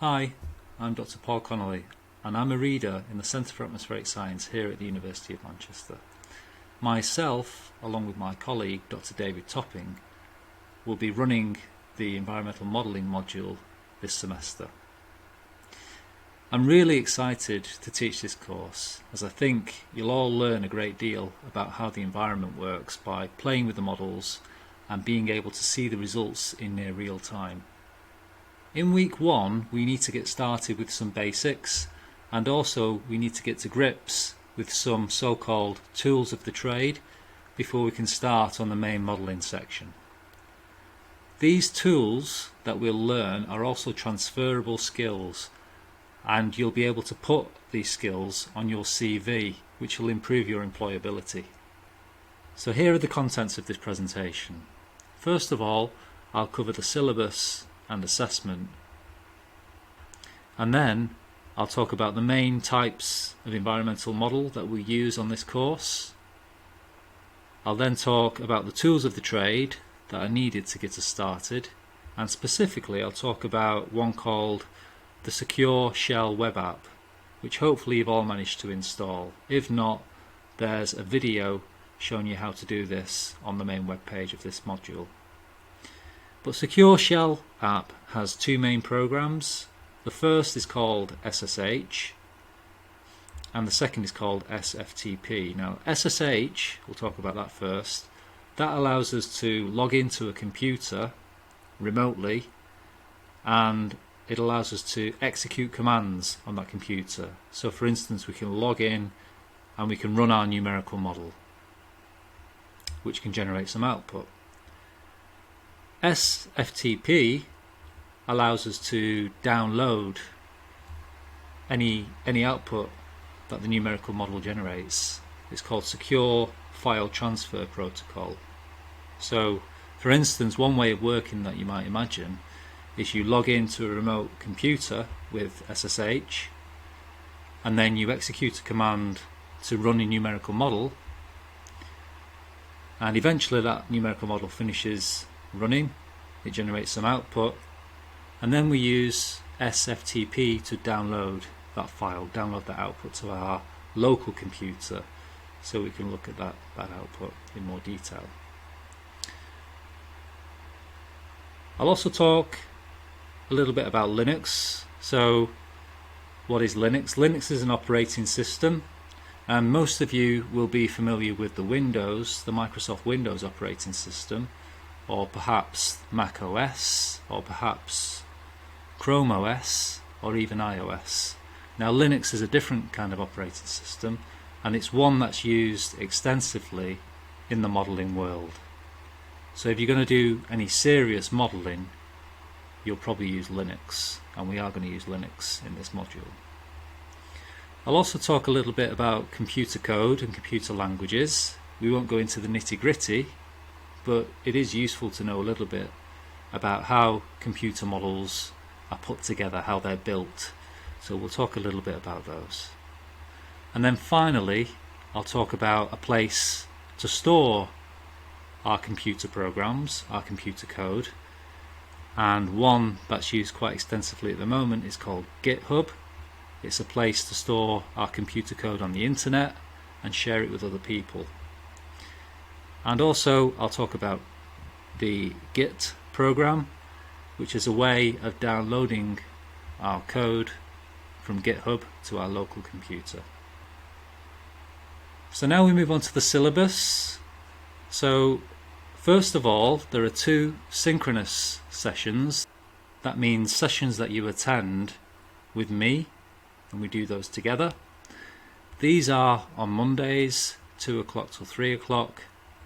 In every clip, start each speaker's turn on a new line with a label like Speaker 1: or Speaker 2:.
Speaker 1: Hi, I'm Dr. Paul Connolly and I'm a reader in the Centre for Atmospheric Science here at the University of Manchester. Myself, along with my colleague Dr. David Topping, will be running the environmental modelling module this semester. I'm really excited to teach this course as I think you'll all learn a great deal about how the environment works by playing with the models and being able to see the results in near real time. In week 1 we need to get started with some basics, and also we need to get to grips with some so-called tools of the trade before we can start on the main modelling section. These tools that we'll learn are also transferable skills, and you'll be able to put these skills on your CV, which will improve your employability. So here are the contents of this presentation. First of all, I'll cover the syllabus and assessment, and then I'll talk about the main types of environmental model that we use on this course. I'll then talk about the tools of the trade that are needed to get us started, and specifically I'll talk about one called the Secure Shell web app, which hopefully you've all managed to install. If not, there's a video showing you how to do this on the main web page of this module. But Secure Shell app has two main programs. The first is called SSH and the second is called SFTP. Now SSH, we'll talk about that first, that allows us to log into a computer remotely, and it allows us to execute commands on that computer. So for instance, we can log in and we can run our numerical model, which can generate some output. SFTP allows us to download any output that the numerical model generates. It's called Secure File Transfer Protocol. So for instance, one way of working that you might imagine is you log into a remote computer with SSH, and then you execute a command to run a numerical model, and eventually that numerical model finishes running, it generates some output, and then we use SFTP to download that file, download that output to our local computer so we can look at that output in more detail. I'll also talk a little bit about Linux. So what is Linux? Linux is an operating system, and most of you will be familiar with the Microsoft Windows operating system, or perhaps Mac OS, or perhaps Chrome OS, or even iOS. Now Linux is a different kind of operating system, and it's one that's used extensively in the modelling world. So if you're going to do any serious modelling, you'll probably use Linux, and we are going to use Linux in this module. I'll also talk a little bit about computer code and computer languages. We won't go into the nitty-gritty, but it is useful to know a little bit about how computer models are put together, how they're built. So we'll talk a little bit about those. And then finally, I'll talk about a place to store our computer programs, our computer code, and one that's used quite extensively at the moment is called GitHub. It's a place to store our computer code on the internet and share it with other people. And also I'll talk about the Git program, which is a way of downloading our code from GitHub to our local computer. So now we move on to the syllabus. So first of all, there are two synchronous sessions. That means sessions that you attend with me, and we do those together. These are on Mondays 2 o'clock till 3 o'clock,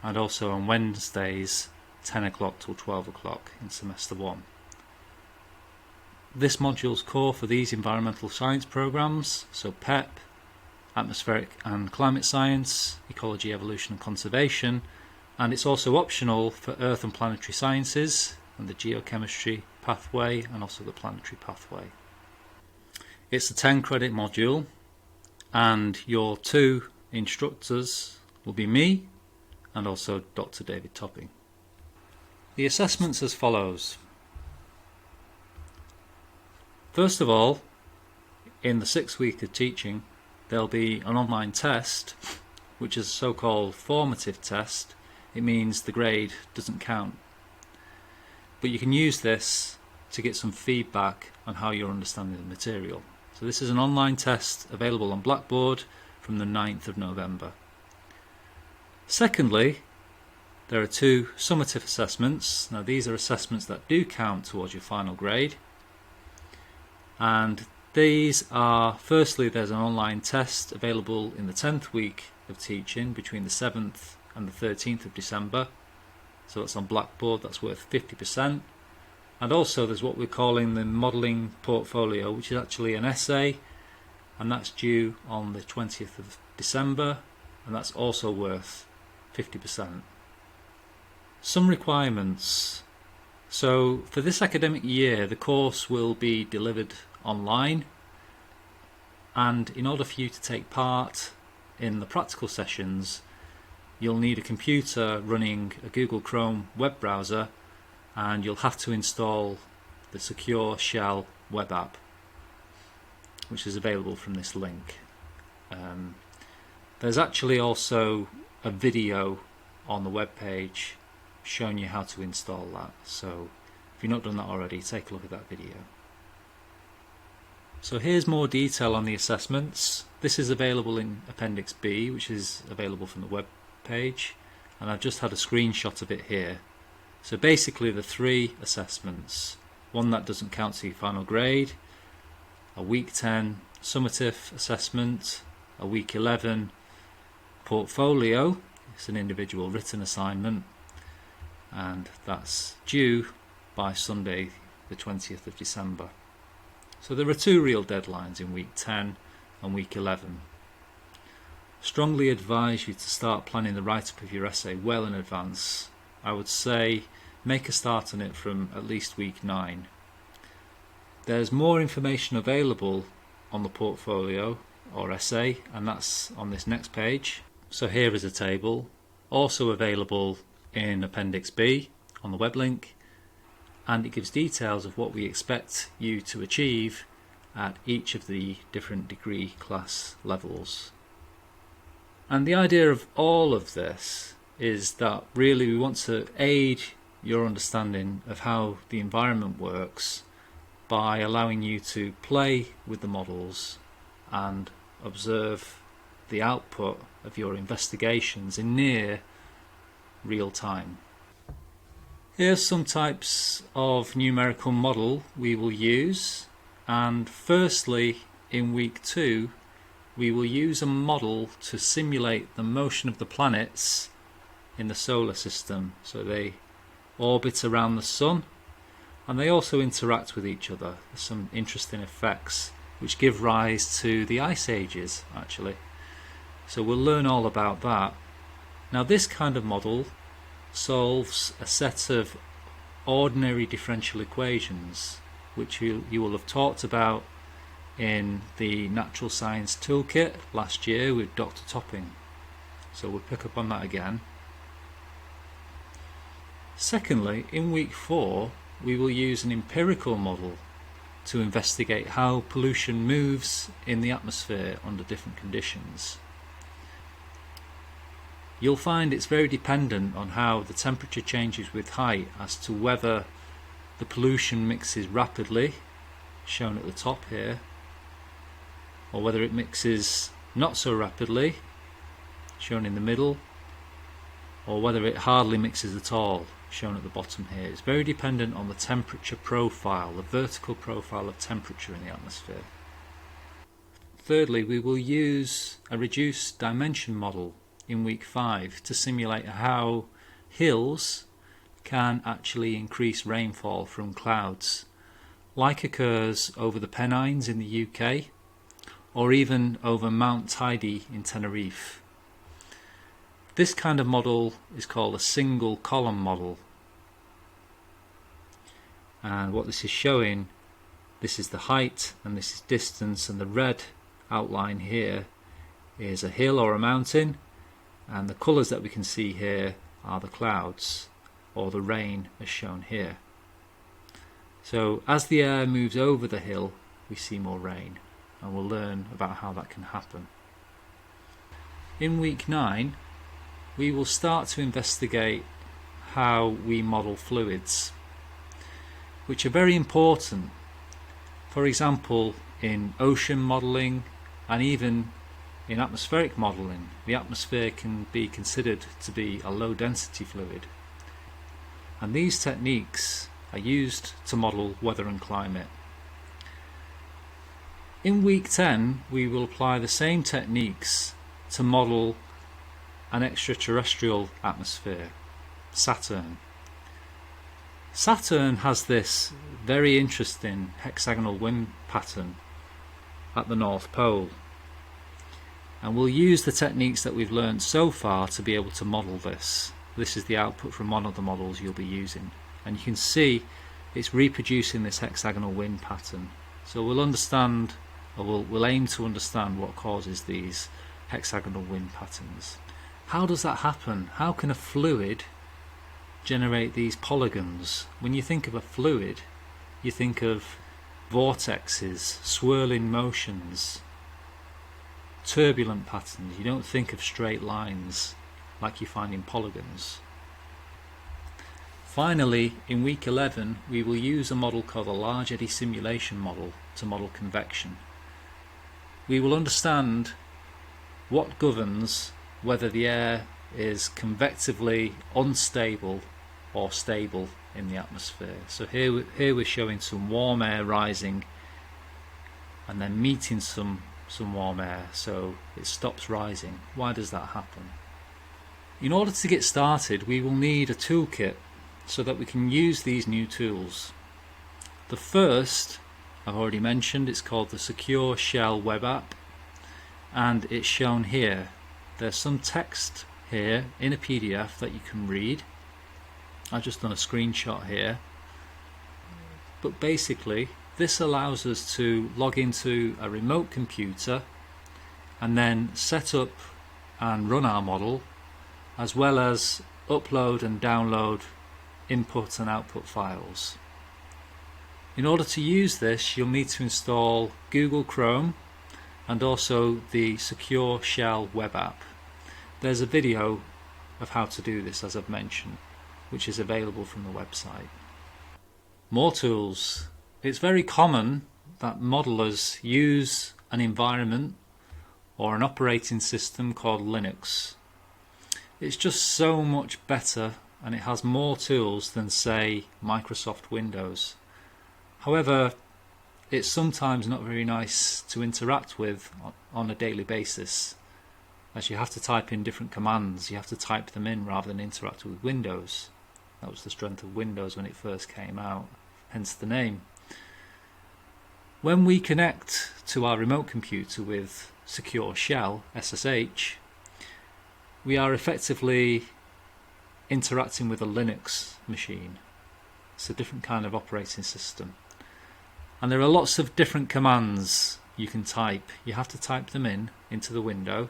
Speaker 1: and also on Wednesdays 10 o'clock till 12 o'clock in semester 1. This module's core for these environmental science programs, so PEP, Atmospheric and Climate Science, Ecology, Evolution and Conservation, and it's also optional for Earth and Planetary Sciences and the Geochemistry pathway and also the Planetary pathway. It's a 10-credit module, and your two instructors will be me and also Dr. David Topping. The assessment's as follows. First of all, in the 6th week of teaching, there'll be an online test, which is a so-called formative test. It means the grade doesn't count. But you can use this to get some feedback on how you're understanding the material. So this is an online test available on Blackboard from the 9th of November. Secondly, there are 2 summative assessments. Now these are assessments that do count towards your final grade. And these are, firstly, there's an online test available in the 10th week of teaching between the 7th and the 13th of December. So that's on Blackboard, that's worth 50%. And also there's what we're calling the modelling portfolio, which is actually an essay, and that's due on the 20th of December, and that's also worth 50%. Some requirements. So for this academic year, the course will be delivered online, and in order for you to take part in the practical sessions, you'll need a computer running a Google Chrome web browser, and you'll have to install the Secure Shell web app, which is available from this link. There's actually also a video on the web page showing you how to install that, so if you've not done that already, take a look at that video. So here's more detail on the assessments. This is available in Appendix B, which is available from the web page, and I've just had a screenshot of it here. So basically the 3 assessments: one that doesn't count to your final grade, a week 10 summative assessment, a week 11 portfolio, it's an individual written assignment, and that's due by Sunday the 20th of December. So there are 2 real deadlines in week 10 and week 11. Strongly advise you to start planning the write-up of your essay well in advance. I would say make a start on it from at least week 9. There's more information available on the portfolio or essay, and that's on this next page. So here is a table, also available in Appendix B on the web link, and it gives details of what we expect you to achieve at each of the different degree class levels. And the idea of all of this is that really we want to aid your understanding of how the environment works by allowing you to play with the models and observe the output of your investigations in near real time. Here's some types of numerical model we will use, and firstly in week 2 we will use a model to simulate the motion of the planets in the solar system. So they orbit around the sun and they also interact with each other. There's some interesting effects which give rise to the ice ages actually. So we'll learn all about that. Now this kind of model solves a set of ordinary differential equations which you will have talked about in the Natural Science Toolkit last year with Dr. Topping. So we'll pick up on that again. Secondly, in week 4 we will use an empirical model to investigate how pollution moves in the atmosphere under different conditions. You'll find it's very dependent on how the temperature changes with height as to whether the pollution mixes rapidly, shown at the top here, or whether it mixes not so rapidly, shown in the middle, or whether it hardly mixes at all, shown at the bottom here. It's very dependent on the temperature profile, the vertical profile of temperature in the atmosphere. Thirdly, we will use a reduced dimension model in week 5 to simulate how hills can actually increase rainfall from clouds, like occurs over the Pennines in the UK, or even over Mount Tidy in Tenerife. This kind of model is called a single column model, and what this is showing, this is the height and this is distance, and the red outline here is a hill or a mountain, and the colours that we can see here are the clouds or the rain as shown here. So as the air moves over the hill, we see more rain, and we'll learn about how that can happen. In week 9 we will start to investigate how we model fluids, which are very important. For example, in ocean modelling and even in atmospheric modelling, the atmosphere can be considered to be a low density fluid, and these techniques are used to model weather and climate. In week 10 we will apply the same techniques to model an extraterrestrial atmosphere, Saturn. Saturn has this very interesting hexagonal wind pattern at the North Pole, and we'll use the techniques that we've learned so far to be able to model this. This is the output from one of the models you'll be using, and you can see it's reproducing this hexagonal wind pattern. So we'll understand, or we'll aim to understand, what causes these hexagonal wind patterns. How does that happen? How can a fluid generate these polygons? When you think of a fluid, you think of vortexes, swirling motions, turbulent patterns. You don't think of straight lines like you find in polygons. Finally, in week 11 we will use a model called a large eddy simulation model to model convection. We will understand what governs whether the air is convectively unstable or stable in the atmosphere. So here we're showing some warm air rising and then meeting some warm air, so it stops rising. Why does that happen? In order to get started, we will need a toolkit so that we can use these new tools. The first I've already mentioned, it's called the Secure Shell web app, and it's shown here. There's some text here in a PDF that you can read. I've just done a screenshot here, but basically this allows us to log into a remote computer and then set up and run our model, as well as upload and download input and output files. In order to use this, you'll need to install Google Chrome and also the Secure Shell web app. There's a video of how to do this, as I've mentioned, which is available from the website. More tools. It's very common that modelers use an environment or an operating system called Linux. It's just so much better, and it has more tools than, say, Microsoft Windows. However, it's sometimes not very nice to interact with on a daily basis, as you have to type in different commands. You have to type them in rather than interact with Windows. That was the strength of Windows when it first came out, hence the name. When we connect to our remote computer with Secure Shell, SSH, we are effectively interacting with a Linux machine. It's a different kind of operating system. And there are lots of different commands you can type. You have to type them into the window,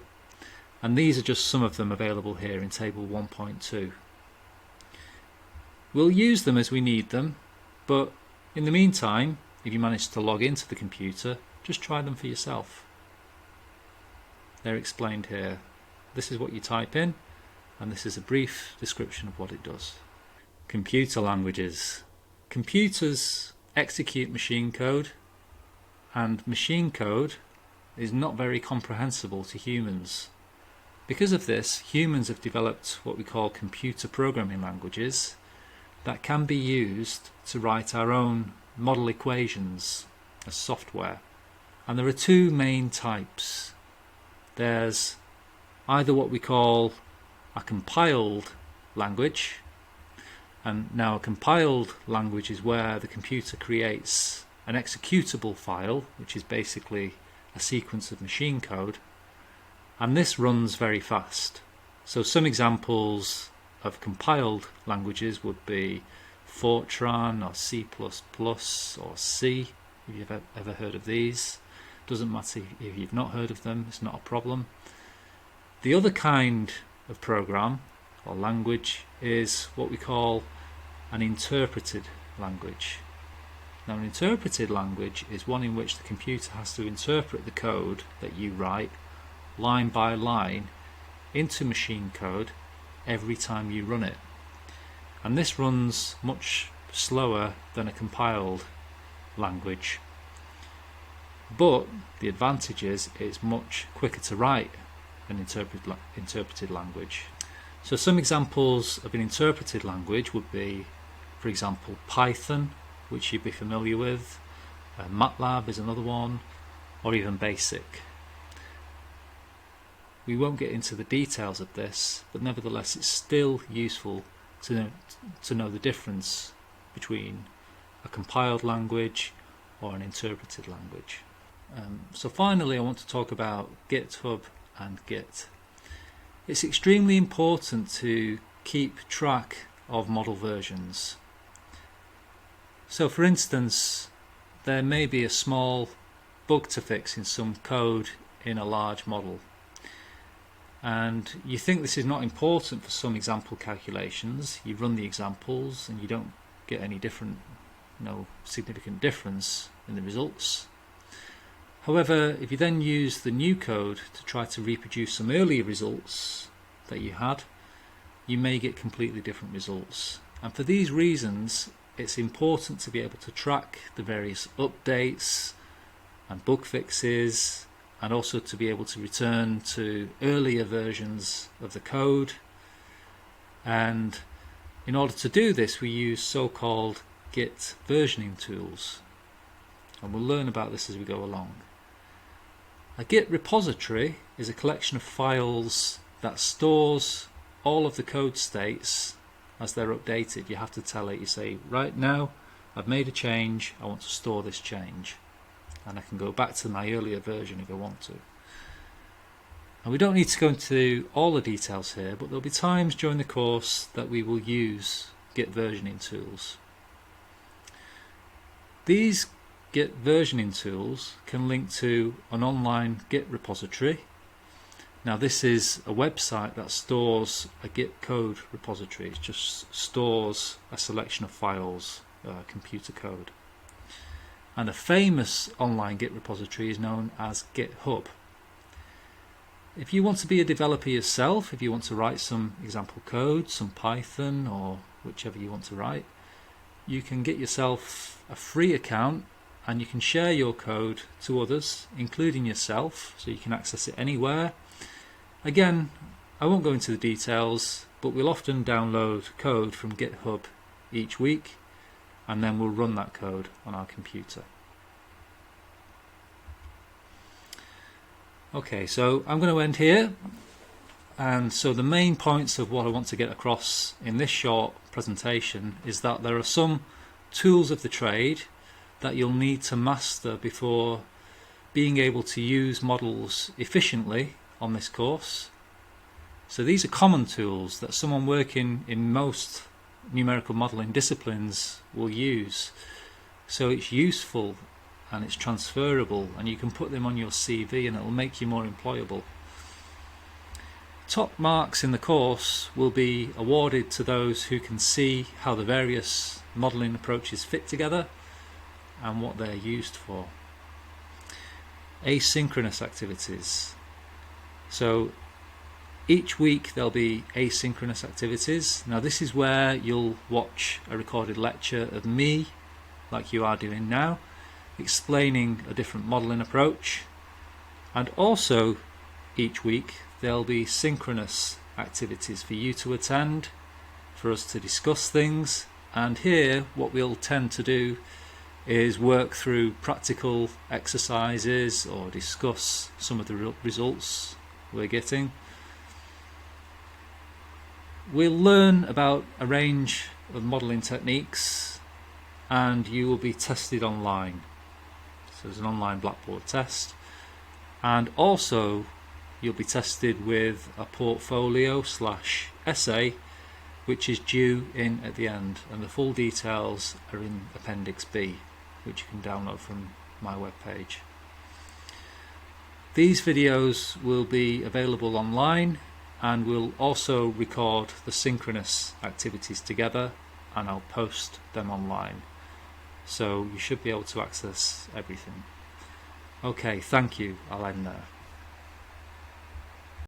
Speaker 1: and these are just some of them available here in table 1.2. We'll use them as we need them, but in the meantime, if you manage to log into the computer, just try them for yourself. They're explained here. This is what you type in, and this is a brief description of what it does. Computer languages. Computers execute machine code, and machine code is not very comprehensible to humans. Because of this, humans have developed what we call computer programming languages that can be used to write our own model equations as software. And there are two main types. There's either what we call a compiled language, and now a compiled language is where the computer creates an executable file, which is basically a sequence of machine code, and this runs very fast. So some examples of compiled languages would be Fortran or C++ or C, if you've ever heard of these. Doesn't matter if you've not heard of them, it's not a problem. The other kind of program or language is what we call an interpreted language. Now, an interpreted language is one in which the computer has to interpret the code that you write line by line into machine code every time you run it. And this runs much slower than a compiled language. But the advantage is it's much quicker to write an interpreted language. So some examples of an interpreted language would be, for example, Python, which you'd be familiar with, MATLAB is another one, or even BASIC. We won't get into the details of this, but nevertheless it's still useful to know the difference between a compiled language or an interpreted language. So finally, I want to talk about GitHub and Git. It's extremely important to keep track of model versions. So for instance, there may be a small bug to fix in some code in a large model, and you think this is not important for some example calculations. You run the examples and you don't get any no significant difference in the results. However, if you then use the new code to try to reproduce some earlier results that you had, you may get completely different results. And for these reasons, it's important to be able to track the various updates and bug fixes, and also to be able to return to earlier versions of the code. And in order to do this, we use so-called Git versioning tools, and we'll learn about this as we go along. A Git repository is a collection of files that stores all of the code states as they're updated. You have to tell it, you say, right now I've made a change, I want to store this change, and I can go back to my earlier version if I want to. And we don't need to go into all the details here, but there'll be times during the course that we will use Git versioning tools. These Git versioning tools can link to an online Git repository. Now this is a website that stores a Git code repository. It just stores a selection of files, computer code. And a famous online Git repository is known as GitHub. If you want to be a developer yourself, if you want to write some example code, some Python or whichever you want to write, you can get yourself a free account and you can share your code to others, including yourself, so you can access it anywhere. Again, I won't go into the details, but we'll often download code from GitHub each week, and then we'll run that code on our computer. Okay, so I'm going to end here, and so the main points of what I want to get across in this short presentation is that there are some tools of the trade that you'll need to master before being able to use models efficiently on this course. So these are common tools that someone working in most numerical modeling disciplines will use. So it's useful and it's transferable, and you can put them on your CV and it will make you more employable. Top marks in the course will be awarded to those who can see how the various modeling approaches fit together and what they're used for. Asynchronous activities. So each week there'll be asynchronous activities. Now this is where you'll watch a recorded lecture of me, like you are doing now, explaining a different modeling approach. And also each week there'll be synchronous activities for you to attend, for us to discuss things. And here what we'll tend to do is work through practical exercises or discuss some of the results we're getting. We'll learn about a range of modelling techniques, and you will be tested online. So there's an online Blackboard test, and also you'll be tested with a portfolio/essay which is due in at the end, and the full details are in Appendix B, which you can download from my webpage. These videos will be available online, and we'll also record the synchronous activities together, and I'll post them online. so you should be able to access everything. Okay, thank you. I'll end there.